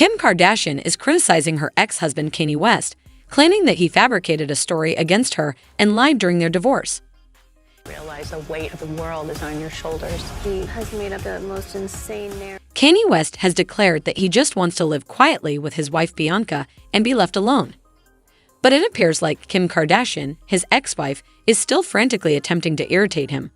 Kim Kardashian is criticizing her ex-husband Kanye West, claiming that he fabricated a story against her and lied during their divorce. Realize the weight of the world is on your shoulders. He has made up the most insane narrative. Kanye West has declared that he just wants to live quietly with his wife Bianca and be left alone. But it appears like Kim Kardashian, his ex-wife, is still frantically attempting to irritate him.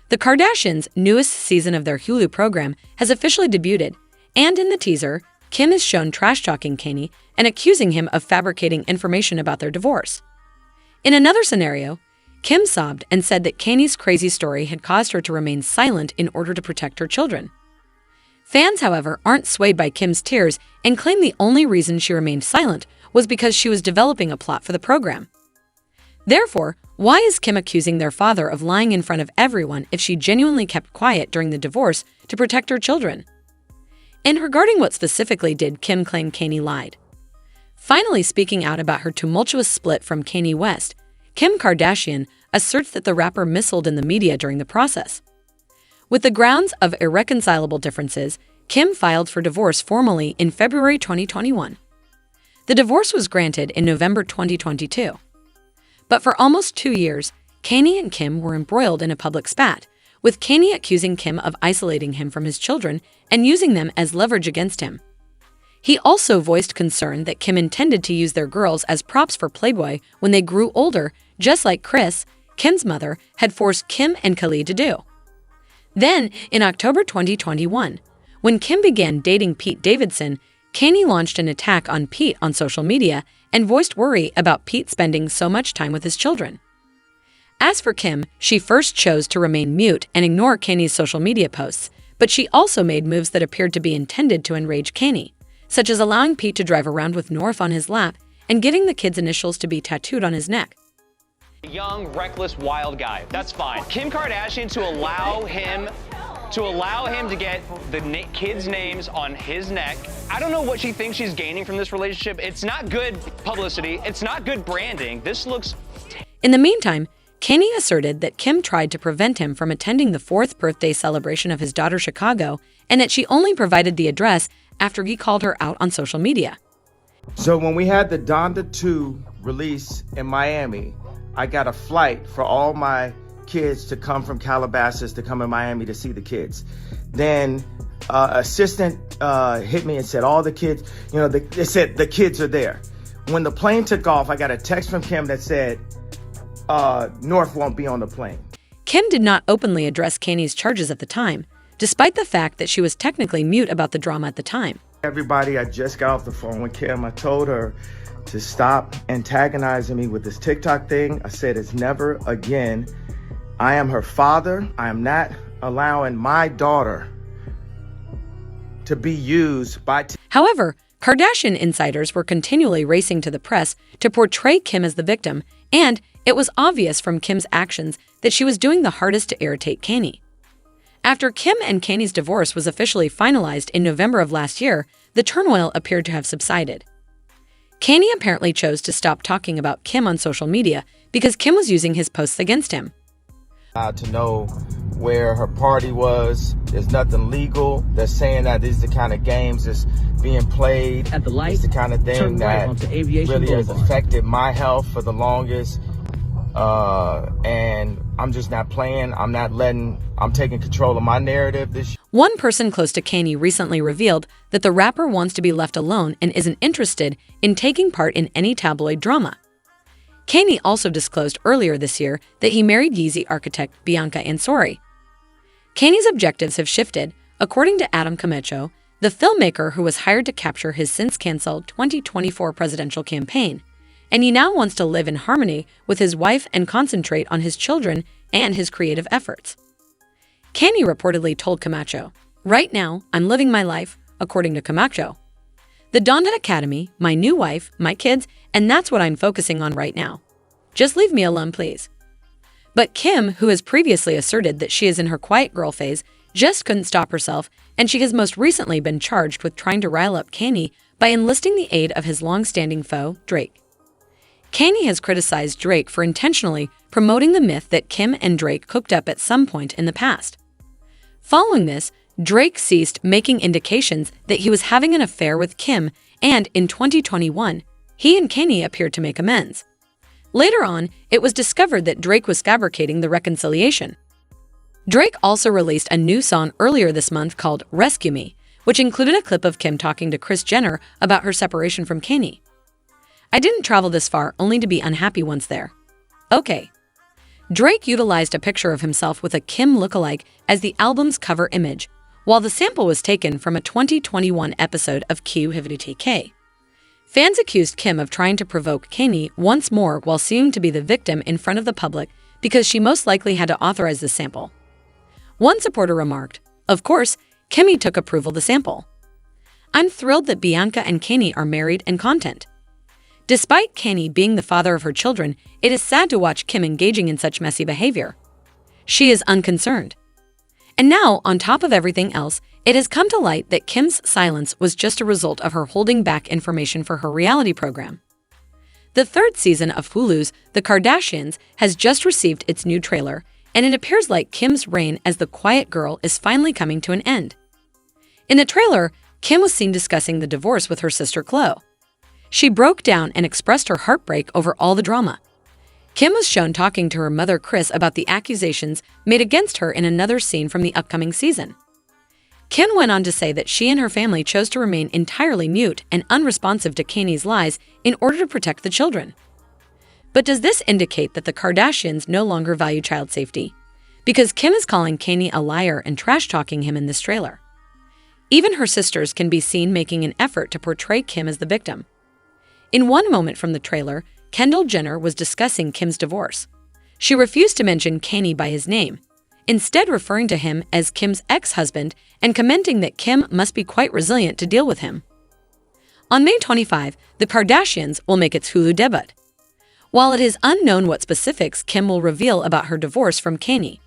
The Kardashians' newest season of their Hulu program has officially debuted, and in the teaser, Kim is shown trash-talking Kanye and accusing him of fabricating information about their divorce. In another scenario, Kim sobbed and said that Kanye's crazy story had caused her to remain silent in order to protect her children. Fans, however, aren't swayed by Kim's tears and claim the only reason she remained silent was because she was developing a plot for the program. Therefore, why is Kim accusing their father of lying in front of everyone if she genuinely kept quiet during the divorce to protect her children? And regarding what specifically did Kim claim Kanye lied? Finally speaking out about her tumultuous split from Kanye West, Kim Kardashian asserts that the rapper missiled in the media during the process. With the grounds of irreconcilable differences, Kim filed for divorce formally in February 2021. The divorce was granted in November 2022. But for almost 2 years, Kanye and Kim were embroiled in a public spat, with Kanye accusing Kim of isolating him from his children and using them as leverage against him. He also voiced concern that Kim intended to use their girls as props for Playboy when they grew older, just like Kris, Kim's mother, had forced Kim and Kylie to do. Then, in October 2021, when Kim began dating Pete Davidson, Kanye launched an attack on Pete on social media and voiced worry about Pete spending so much time with his children. As for Kim, she first chose to remain mute and ignore Kanye's social media posts, but she also made moves that appeared to be intended to enrage Kanye, such as allowing Pete to drive around with North on his lap and getting the kid's initials to be tattooed on his neck. Young, reckless, wild guy. That's fine. Kim Kardashian to allow him to get the kids' names on his neck. I don't know what she thinks she's gaining from this relationship. It's not good publicity. It's not good branding. This looks... In the meantime, Kanye asserted that Kim tried to prevent him from attending the 4th birthday celebration of his daughter Chicago and that she only provided the address after he called her out on social media. So when we had the Donda 2 release in Miami, I got a flight for all my kids to come from Calabasas to come in Miami to see the kids. Then assistant hit me and said, all the kids, they said the kids are there. When the plane took off, I got a text from Kim that said, North won't be on the plane. Kim did not openly address Kanye's charges at the time, despite the fact that she was technically mute about the drama at the time. Everybody, I just got off the phone with Kim. I told her to stop antagonizing me with this TikTok thing. I said it's never again. I am her father. I am not allowing my daughter to be used by... However, Kardashian insiders were continually racing to the press to portray Kim as the victim, and it was obvious from Kim's actions that she was doing the hardest to irritate Kanye. After Kim and Kanye's divorce was officially finalized in November of last year, the turmoil appeared to have subsided. Kanye apparently chose to stop talking about Kim on social media because Kim was using his posts against him. To know where her party was, there's nothing legal. They're saying that these are the kind of games that's being played. At the light, it's the kind of thing that really has affected my health for the longest. And I'm just not playing. I'm taking control of my narrative this year. One person close to Kanye recently revealed that the rapper wants to be left alone and isn't interested in taking part in any tabloid drama. Kanye also disclosed earlier this year that he married Yeezy architect Bianca Ansori. Kanye's objectives have shifted, according to Adam Camacho, the filmmaker who was hired to capture his since-canceled 2024 presidential campaign, and he now wants to live in harmony with his wife and concentrate on his children and his creative efforts. Kanye reportedly told Camacho, "Right now, I'm living my life," according to Camacho. "The Donda Academy, my new wife, my kids, and that's what I'm focusing on right now. Just leave me alone, please." But Kim, who has previously asserted that she is in her quiet girl phase, just couldn't stop herself, and she has most recently been charged with trying to rile up Kanye by enlisting the aid of his long-standing foe, Drake. Kanye has criticized Drake for intentionally promoting the myth that Kim and Drake hooked up at some point in the past. Following this, Drake ceased making indications that he was having an affair with Kim, and in 2021, he and Kanye appeared to make amends. Later on, it was discovered that Drake was fabricating the reconciliation. Drake also released a new song earlier this month called Rescue Me, which included a clip of Kim talking to Kris Jenner about her separation from Kanye. "I didn't travel this far only to be unhappy once there." Okay. Drake utilized a picture of himself with a Kim lookalike as the album's cover image, while the sample was taken from a 2021 episode of QHTK. Fans accused Kim of trying to provoke Kanye once more while seeming to be the victim in front of the public because she most likely had to authorize the sample. One supporter remarked, "Of course, Kimmy took approval the sample. I'm thrilled that Bianca and Kanye are married and content. Despite Kanye being the father of her children, it is sad to watch Kim engaging in such messy behavior. She is unconcerned." And now, on top of everything else, it has come to light that Kim's silence was just a result of her holding back information for her reality program. The third season of Hulu's The Kardashians has just received its new trailer, and it appears like Kim's reign as the quiet girl is finally coming to an end. In the trailer, Kim was seen discussing the divorce with her sister Khloe. She broke down and expressed her heartbreak over all the drama. Kim was shown talking to her mother Kris about the accusations made against her in another scene from the upcoming season. Kim went on to say that she and her family chose to remain entirely mute and unresponsive to Kanye's lies in order to protect the children. But does this indicate that the Kardashians no longer value child safety? Because Kim is calling Kanye a liar and trash-talking him in this trailer. Even her sisters can be seen making an effort to portray Kim as the victim. In one moment from the trailer, Kendall Jenner was discussing Kim's divorce. She refused to mention Kanye by his name, instead referring to him as Kim's ex-husband and commenting that Kim must be quite resilient to deal with him. On May 25, The Kardashians will make its Hulu debut. While it is unknown what specifics Kim will reveal about her divorce from Kanye,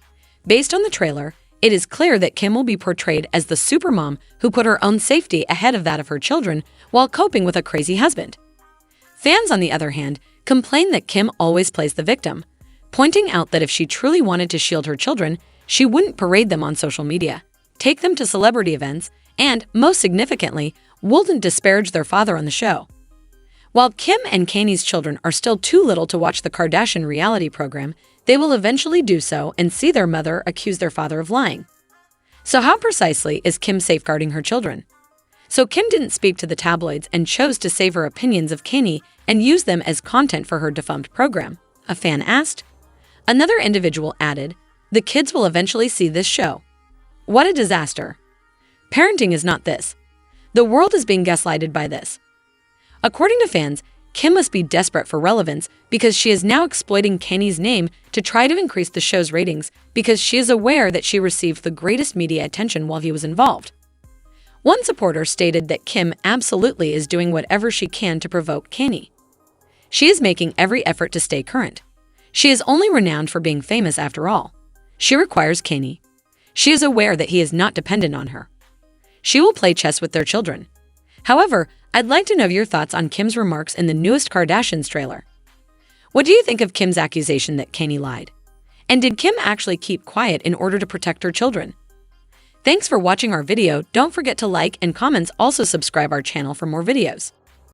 based on the trailer, it is clear that Kim will be portrayed as the supermom who put her own safety ahead of that of her children while coping with a crazy husband. Fans, on the other hand, complain that Kim always plays the victim, pointing out that if she truly wanted to shield her children, she wouldn't parade them on social media, take them to celebrity events, and, most significantly, wouldn't disparage their father on the show. While Kim and Kanye's children are still too little to watch the Kardashian reality program, they will eventually do so and see their mother accuse their father of lying. So how precisely is Kim safeguarding her children? So Kim didn't speak to the tabloids and chose to save her opinions of Kanye and use them as content for her defunct program, a fan asked. Another individual added, "The kids will eventually see this show." What a disaster. Parenting is not this. The world is being gaslighted by this. According to fans, Kim must be desperate for relevance because she is now exploiting Kanye's name to try to increase the show's ratings because she is aware that she received the greatest media attention while he was involved. One supporter stated that Kim absolutely is doing whatever she can to provoke Kanye. She is making every effort to stay current. She is only renowned for being famous after all. She requires Kanye. She is aware that he is not dependent on her. She will play chess with their children. However, I'd like to know your thoughts on Kim's remarks in the newest Kardashians trailer. What do you think of Kim's accusation that Kanye lied? And did Kim actually keep quiet in order to protect her children? Thanks for watching our video. Don't forget to like and comments. Also subscribe our channel for more videos.